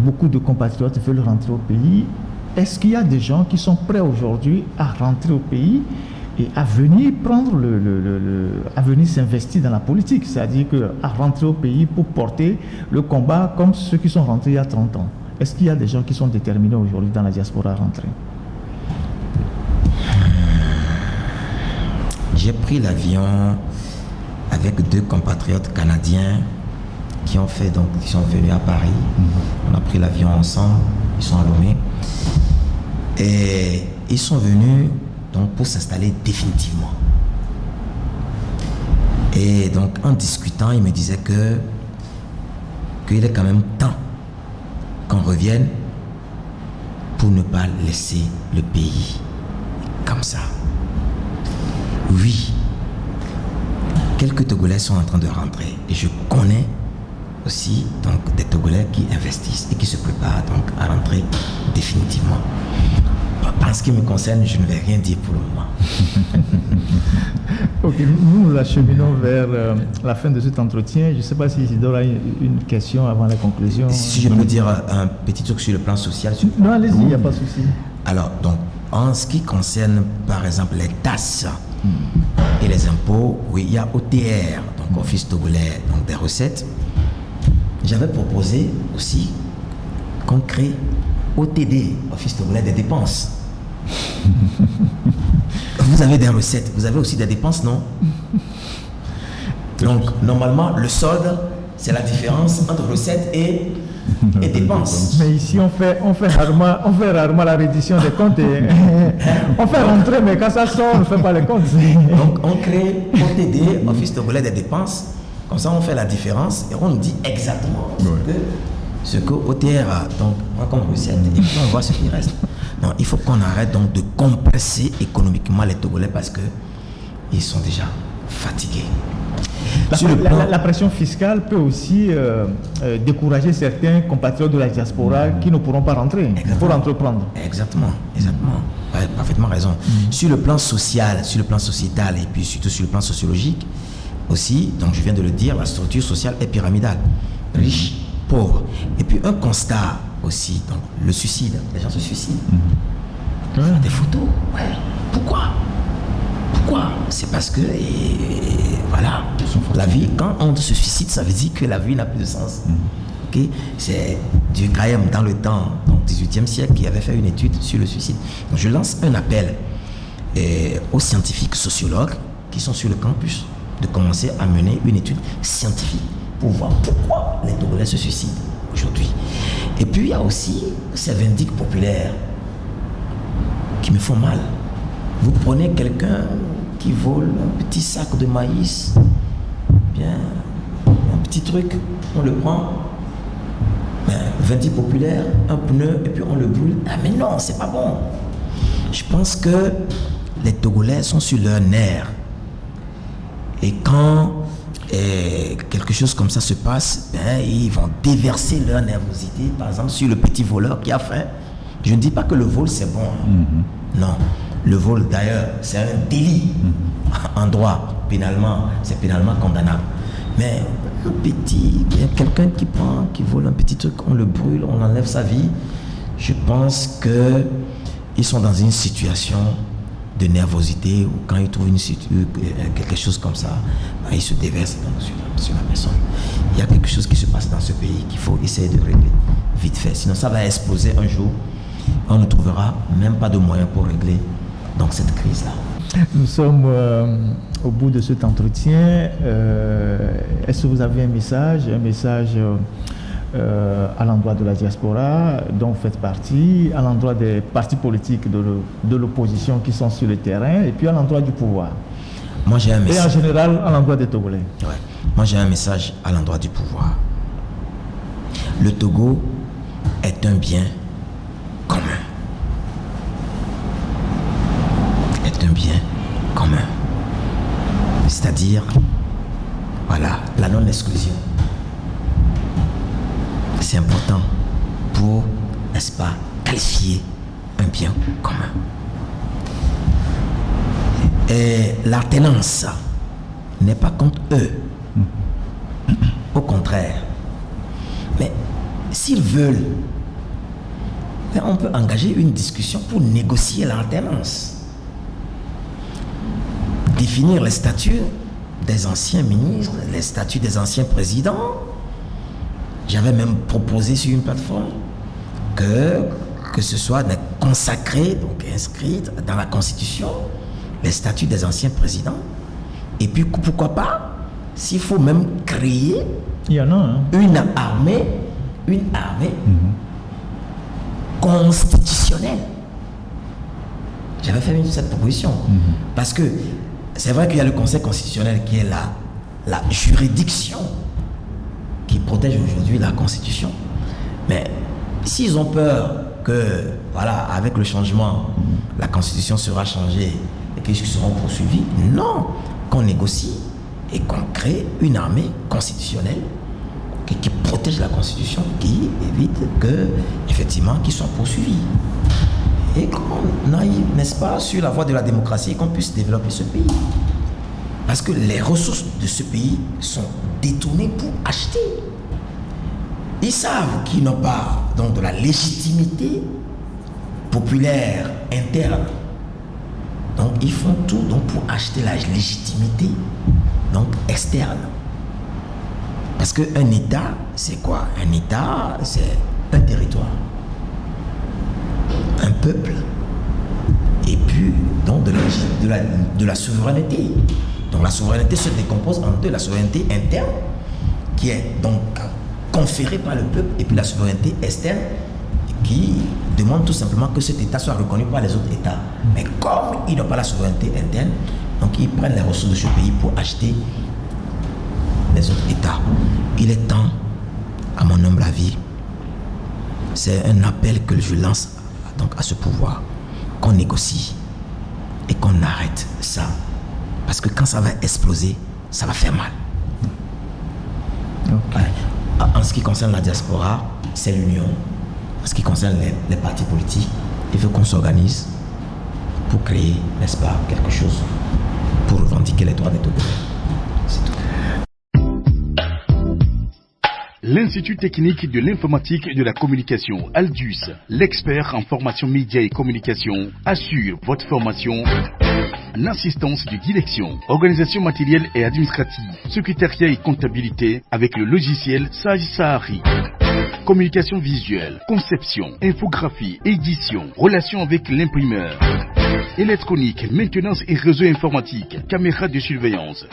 Speaker 1: beaucoup de compatriotes veulent rentrer au pays. Est-ce qu'il y a des gens qui sont prêts aujourd'hui à rentrer au pays et à venir prendre à venir s'investir dans la politique, c'est-à-dire à rentrer au pays pour porter le combat comme ceux qui sont rentrés il y a 30 ans? Est-ce qu'il y a des gens qui sont déterminés aujourd'hui dans la diaspora à rentrer?
Speaker 2: J'ai pris l'avion avec 2 compatriotes canadiens qui sont venus à Paris. On a pris l'avion ensemble, ils sont à Lomé. Et ils sont venus donc pour s'installer définitivement. Et donc en discutant, ils me disaient qu'il est quand même temps qu'on revienne pour ne pas laisser le pays comme ça. Oui, quelques Togolais sont en train de rentrer et je connais aussi donc des Togolais qui investissent et qui se préparent donc à rentrer définitivement. En ce qui me concerne, je ne vais rien dire pour le moment.
Speaker 1: Ok, nous acheminons vers la fin de cet entretien. Je ne sais pas si Isidore a une question avant la conclusion.
Speaker 2: Si je peux dire un petit truc sur le plan social.
Speaker 1: Non, allez-y, il n'y a pas de souci.
Speaker 2: Alors, donc, en ce qui concerne, par exemple, les taxes et les impôts, oui, il y a OTR, donc Office Togolais donc des recettes. J'avais proposé aussi qu'on crée OTD, Office Togolais des dépenses. Vous avez des recettes, vous avez aussi des dépenses, non? Donc, normalement, le solde, c'est la différence entre recettes et dépenses.
Speaker 1: Mais ici, on fait rarement la reddition des comptes. On fait rentrer, mais quand ça sort, on ne fait pas les comptes.
Speaker 2: Donc, on crée OTD, Office Togolais des dépenses. Comme ça, on fait la différence et on nous dit exactement ce que OTR a. Donc, prend comme recette et puis on voit ce qui reste. Non, il faut qu'on arrête donc de compresser économiquement les Togolais parce qu'ils sont déjà fatigués.
Speaker 1: La pression fiscale peut aussi décourager certains compatriotes de la diaspora qui ne pourront pas rentrer pour entreprendre.
Speaker 2: Exactement. Ouais, parfaitement raison. Sur le plan social, sur le plan sociétal et puis surtout sur le plan sociologique aussi, donc je viens de le dire, la structure sociale est pyramidale. Riche, pauvre. Et puis un constat aussi, donc le suicide. Les gens se suicident. Des photos. Ouais. Pourquoi? C'est parce que, voilà, la vie, quand on se suicide, ça veut dire que la vie n'a plus de sens. Okay? C'est Durkheim, dans le temps, donc 18e siècle, qui avait fait une étude sur le suicide. Donc je lance un appel aux scientifiques sociologues qui sont sur le campus de commencer à mener une étude scientifique pour voir pourquoi les Togolais se suicident aujourd'hui. Et puis il y a aussi ces vindictes populaires qui me font mal. Vous prenez quelqu'un qui vole un petit sac de maïs, bien, un petit truc, on le prend, vindicte populaire, un pneu, et puis on le brûle. Ah mais non, c'est pas bon. Je pense que les Togolais sont sur leur nerf. Et quand quelque chose comme ça se passe, ils vont déverser leur nervosité, par exemple, sur le petit voleur qui a faim. Je ne dis pas que le vol, c'est bon. Non. Le vol, d'ailleurs, c'est un délit en droit. Pénalement, c'est pénalement condamnable. Mais quelqu'un qui vole un petit truc, on le brûle, on enlève sa vie. Je pense qu'ils sont dans une situation de nervosité ou quand ils trouvent quelque chose comme ça, ils se déversent sur la personne. Il y a quelque chose qui se passe dans ce pays qu'il faut essayer de régler vite fait. Sinon, ça va exploser un jour. On ne trouvera même pas de moyens pour régler donc cette crise-là.
Speaker 1: Nous sommes au bout de cet entretien. Est-ce que vous avez un message à l'endroit de la diaspora dont vous faites partie, à l'endroit des partis politiques de l'opposition qui sont sur le terrain et puis à l'endroit du pouvoir?
Speaker 2: Moi, j'ai un message.
Speaker 1: Et en général, à l'endroit des Togolais.
Speaker 2: Ouais. Moi, j'ai un message à l'endroit du pouvoir. le Togo est un bien commun. Est un bien commun. C'est-à-dire, voilà, la non-exclusion. C'est important pour, n'est-ce pas, qualifier un bien commun. Et l'alternance n'est pas contre eux. Au contraire. Mais s'ils veulent, on peut engager une discussion pour négocier l'alternance. Définir les statuts des anciens ministres, les statuts des anciens présidents. J'avais même proposé sur une plateforme que ce soit consacré, donc inscrit dans la Constitution, les statuts des anciens présidents. Et puis pourquoi pas, s'il faut même créer une armée constitutionnelle. J'avais fait cette proposition. Parce que c'est vrai qu'il y a le Conseil constitutionnel qui est la juridiction qui protège aujourd'hui la Constitution. Mais s'ils ont peur que, voilà, avec le changement, la Constitution sera changée et qu'ils seront poursuivis, non, qu'on négocie et qu'on crée une armée constitutionnelle qui protège la Constitution, qui évite que, effectivement, qu'ils soient poursuivis. Et qu'on aille, n'est-ce pas, sur la voie de la démocratie et qu'on puisse développer ce pays. Parce que les ressources de ce pays sont détournées pour acheter. Ils savent qu'ils n'ont pas donc de la légitimité populaire interne. Donc ils font tout donc, pour acheter la légitimité donc, externe. Parce qu'un État, c'est quoi? Un État, c'est un territoire, un peuple, et puis donc de la souveraineté. Donc la souveraineté se décompose en deux, la souveraineté interne, qui est donc conférée par le peuple, et puis la souveraineté externe, qui demande tout simplement que cet État soit reconnu par les autres États. Mais comme ils n'ont pas la souveraineté interne, donc ils prennent les ressources de ce pays pour acheter les autres États. Il est temps, à mon humble avis, c'est un appel que je lance donc à ce pouvoir, qu'on négocie et qu'on arrête ça. Parce que quand ça va exploser, ça va faire mal. Okay. En ce qui concerne la diaspora, c'est l'union. En ce qui concerne les partis politiques, il faut qu'on s'organise pour créer, n'est-ce pas, quelque chose pour revendiquer les droits des Togolais. C'est tout.
Speaker 4: L'Institut technique de l'informatique et de la communication, Aldus, l'expert en formation médias et communication, assure votre formation en assistance de direction, organisation matérielle et administrative, secrétariat et comptabilité avec le logiciel Sage Sahari. Communication visuelle, conception, infographie, édition, relations avec l'imprimeur, électronique, maintenance et réseau informatique, caméra de surveillance,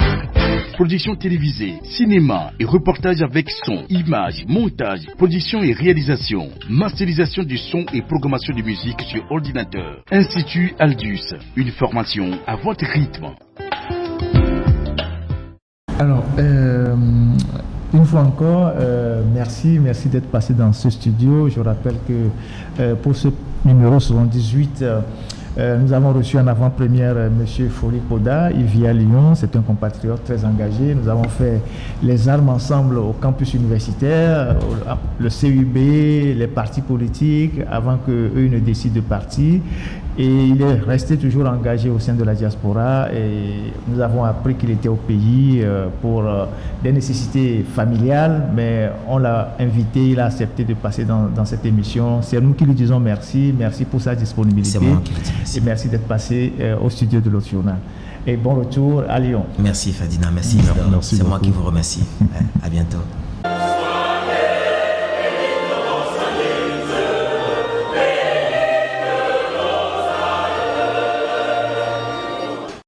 Speaker 4: production télévisée, cinéma et reportage avec son, images, montage, production et réalisation, masterisation du son et programmation de musique sur ordinateur. Institut Aldus, une formation à votre rythme.
Speaker 1: Alors, une fois encore, merci d'être passé dans ce studio. Je rappelle que pour ce numéro 78, nous avons reçu en avant-première M. Fori Poda. Il vit à Lyon, c'est un compatriote très engagé. Nous avons fait les armes ensemble au campus universitaire, le CUB, les partis politiques, avant qu'eux ne décident de partir. Et il est resté toujours engagé au sein de la diaspora. Et nous avons appris qu'il était au pays pour des nécessités familiales, mais on l'a invité, il a accepté de passer dans cette émission. C'est nous qui lui disons merci pour sa disponibilité.
Speaker 2: C'est moi qui le dis merci.
Speaker 1: Et merci d'être passé au studio de l'autre journal. Et bon retour à Lyon.
Speaker 2: Merci Ferdinand, merci. C'est moi qui vous remercie. À bientôt.